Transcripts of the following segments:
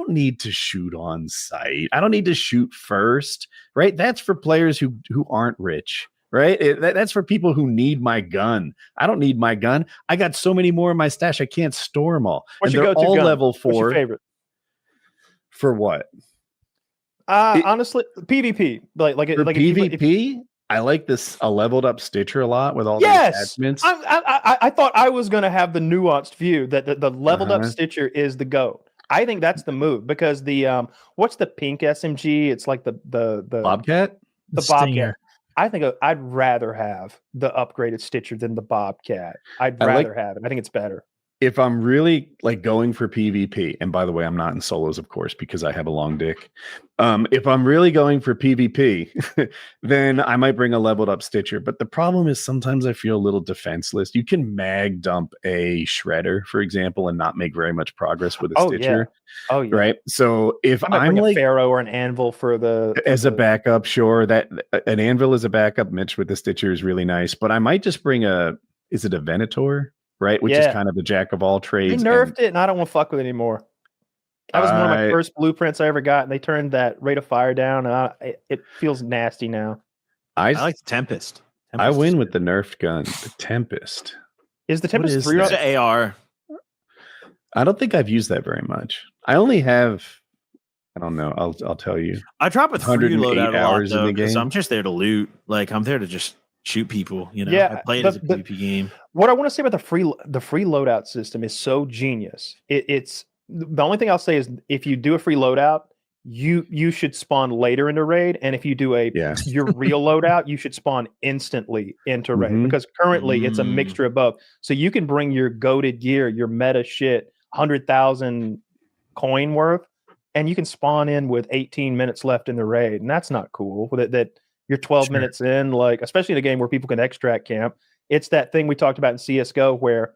don't need to shoot on sight. I don't need to shoot first, right? That's for players who aren't rich, right? That's for people who need my gun. I don't need my gun. I got so many more in my stash. I can't store them all. What's and your they're go-to all gun? level 4. What's your favorite? For what? Honestly, PvP. Like for PvP, I like a leveled up Stitcher a lot with all the attachments. I thought I was going to have the nuanced view that the leveled up Stitcher is the GOAT. I think that's the move because the what's the pink SMG? It's like the Bobcat. The Bobcat. I think I'd rather have the upgraded Stitcher than the Bobcat. I'd rather have it. I think it's better. If I'm really like going for PvP, and by the way, I'm not in solos, of course, because I have a long dick. If I'm really going for PvP, then I might bring a leveled up Stitcher. But the problem is sometimes I feel a little defenseless. You can mag dump a shredder, for example, and not make very much progress with a Stitcher. Yeah. Oh yeah. Right. So if I'm like a Pharaoh or an anvil for a backup, sure. That an anvil is a backup. Mitch with the Stitcher is really nice. But I might just bring is it a Venator? Right, which is kind of the jack of all trades. They nerfed it, and I don't want to fuck with it anymore. That was one of my first blueprints I ever got, and they turned that rate of fire down, and it feels nasty now. I like the Tempest. I win with the nerfed gun, the Tempest. Is the Tempest 3? It's an AR. I don't think I've used that very much. I only have. I don't know. I'll tell you. I drop a 3 loadout hours in the game because I'm just there to loot. Like I'm there to just shoot people. You know, yeah, I play it as a PvP game. What I want to say about the free loadout system is so genius. It's the only thing I'll say is if you do a free loadout, you should spawn later into raid, and if you do your real loadout, you should spawn instantly into raid because currently it's a mixture of both. So you can bring your goated gear, your meta shit, 100,000 coin worth, and you can spawn in with 18 minutes left in the raid, and that's not cool. That you're 12 minutes in, like especially in a game where people can extract camp. It's that thing we talked about in CSGO where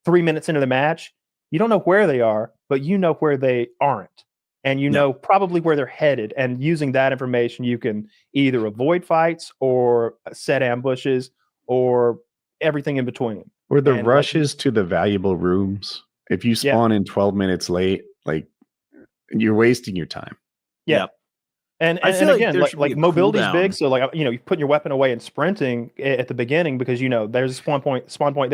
3 minutes into the match, you don't know where they are, but you know where they aren't. And you know probably where they're headed. And using that information, you can either avoid fights or set ambushes or everything in between. Or the rushes to the valuable rooms. If you spawn in 12 minutes late, like you're wasting your time. Yeah. And again, like mobility is big, so like you put your weapon away and sprinting at the beginning because there's a spawn point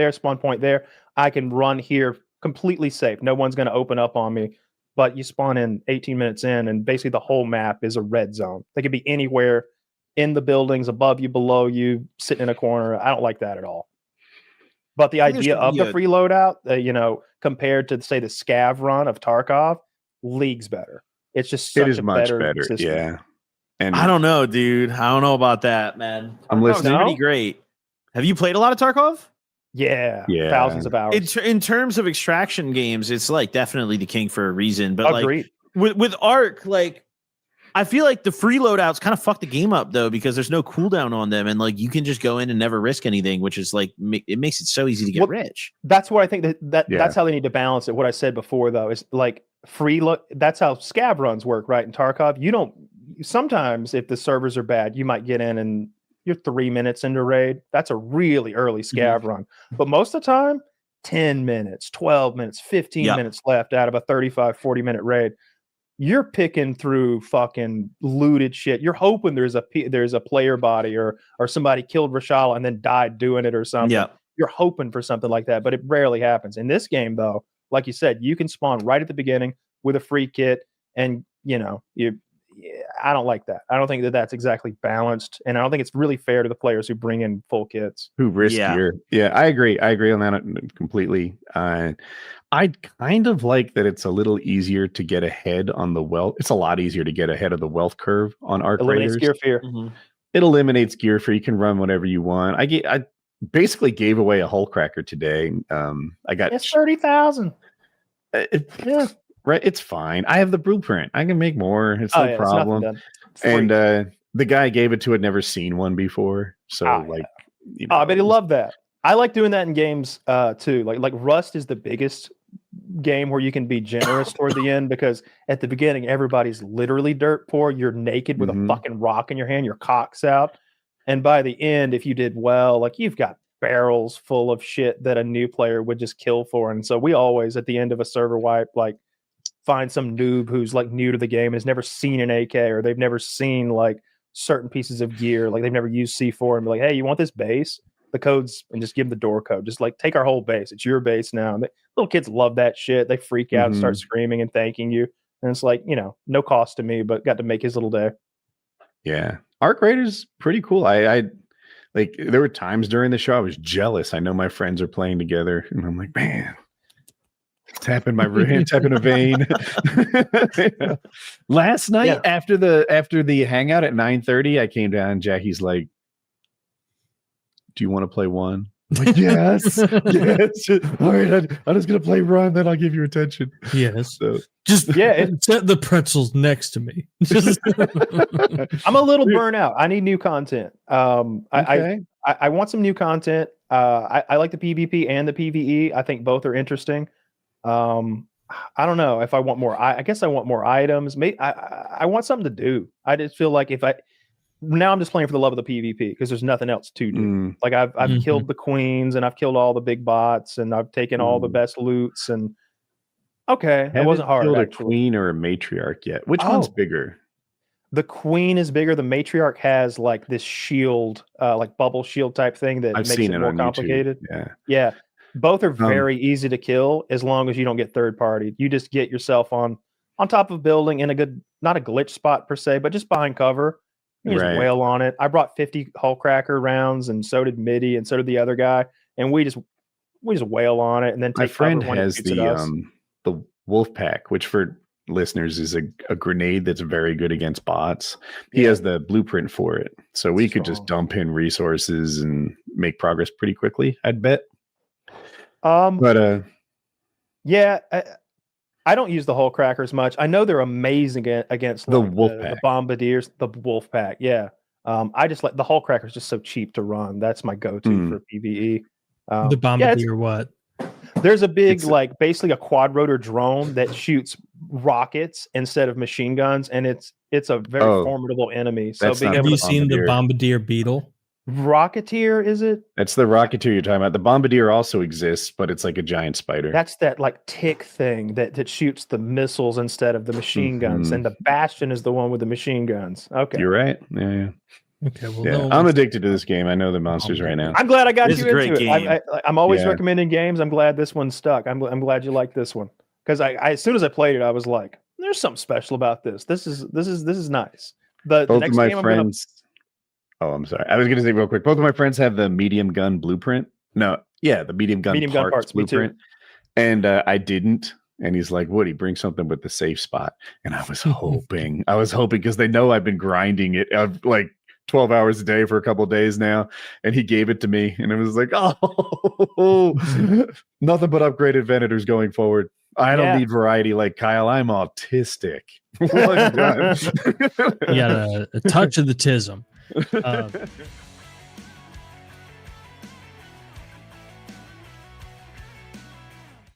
there. I can run here completely safe. No one's going to open up on me. But you spawn in 18 minutes in, and basically the whole map is a red zone. They could be anywhere in the buildings, above you, below you, sitting in a corner. I don't like that at all. But the idea of the free loadout, compared to say the scav run of Tarkov, leagues better. It's just such a much better system. Yeah. And I don't know, dude. I don't know about that, man. I'm listening. It's pretty great. Have you played a lot of Tarkov? Yeah. Thousands of hours. In terms of extraction games, it's like definitely the king for a reason. But Agreed. like with Ark, like I feel like the free loadouts kind of fuck the game up though, because there's no cooldown on them, and like you can just go in and never risk anything, which is like it makes it so easy to get rich. That's what I think that's how they need to balance it. What I said before though is like that's how scav runs work, right? In Tarkov, sometimes if the servers are bad, you might get in and you're 3 minutes into raid. That's a really early scav run. But most of the time, 10 minutes, 12 minutes, 15 minutes left out of a 35, 40-minute raid. You're picking through fucking looted shit. You're hoping there's a player body or somebody killed Rashala and then died doing it or something. Yeah. You're hoping for something like that, but it rarely happens. In this game, though, like you said, you can spawn right at the beginning with a free kit, and I don't like that. I don't think that's exactly balanced, and I don't think it's really fair to the players who bring in full kits. Who risk gear. Yeah, I agree. I agree on that completely. I kind of like that it's a little easier to get ahead on the wealth. It's a lot easier to get ahead of the wealth curve on Ark Raiders. Gear fear. It eliminates gear fear. You can run whatever you want. I basically gave away a hull cracker today. I got 30,000. Yeah. Right, it's fine. I have the blueprint. I can make more. It's no problem. And the guy I gave it to had never seen one before, so I bet he loved that. I like doing that in games too. Like Rust is the biggest game where you can be generous toward the end because at the beginning everybody's literally dirt poor. You're naked with a fucking rock in your hand. Your cock's out, and by the end, if you did well, like you've got barrels full of shit that a new player would just kill for. And so we always at the end of a server wipe like find some noob who's like new to the game and has never seen an AK, or they've never seen like certain pieces of gear, like they've never used C4, and be like, hey, you want this base? The codes, and just give them the door code. Just like take our whole base. It's your base now. And little kids love that shit. They freak out and start screaming and thanking you. And it's like, no cost to me, but got to make his little day. Yeah. Arc Raider's pretty cool. I like, there were times during the show I was jealous. I know my friends are playing together, and I'm like, man, tapping my tapping a vein. Last night after the hangout at 9:30, I came down. Jackie's like, do you want to play one? I'm like, yes. All right, I'm just gonna play run, then I'll give you attention. Yes. So, just set the pretzels next to me. I'm a little burnout. I need new content. okay. I want some new content. I like the PvP and the PvE. I think both are interesting. I don't know if I want more. I guess I want more items. Maybe I want something to do. I just feel like now I'm just playing for the love of the PvP because there's nothing else to do. Like I've killed the queens, and I've killed all the big bots, and I've taken all the best loots, and it wasn't hard. Killed actually. a queen or a matriarch yet? Which one's bigger? The queen is bigger. The matriarch has like this shield, like bubble shield type thing that makes it more complicated. Yeah. Both are very easy to kill as long as you don't get third party. You just get yourself on top of a building in a good, not a glitch spot per se, but just behind cover. You just wail on it. I brought 50 hull cracker rounds, and so did Mitty, and so did the other guy, and we just wail on it, and then take my friend cover has the wolf pack, which for listeners is a grenade that's very good against bots. He has the blueprint for it, so we could just dump in resources and make progress pretty quickly, I'd bet. I don't use the hull crackers much. I know they're amazing against the like, wolf the pack, bombardiers, the wolf pack. Yeah. I just like the hull crackers, just so cheap to run. That's my go-to for PvE. The bombardier, what? There's a big, basically a quad rotor drone that shoots rockets instead of machine guns, and it's a very formidable enemy. So have you seen the bombardier beetle? Rocketeer, is it? That's the Rocketeer you're talking about. The Bombardier also exists, but it's like a giant spider. That's that like tick thing that shoots the missiles instead of the machine guns. And the Bastion is the one with the machine guns. Okay. You're right. Yeah. Okay. Well, I'm addicted to this game. I know the monsters right now. I'm glad I got you into it. I'm always recommending games. I'm glad this one stuck. I'm glad you like this one. Because I as soon as I played it, I was like, there's something special about this. This is nice. The Both next of my game friends. Oh, I'm sorry. I was going to say real quick. Both of my friends have the medium gun blueprint. The medium gun parts blueprint. And I didn't. And he's like, Woody, bring something with the safe spot. And I was hoping because they know I've been grinding it like 12 hours a day for a couple of days now. And he gave it to me. And it was like, nothing but upgraded Venators going forward. I don't need variety like Kyle. I'm autistic. You got a touch of the tism.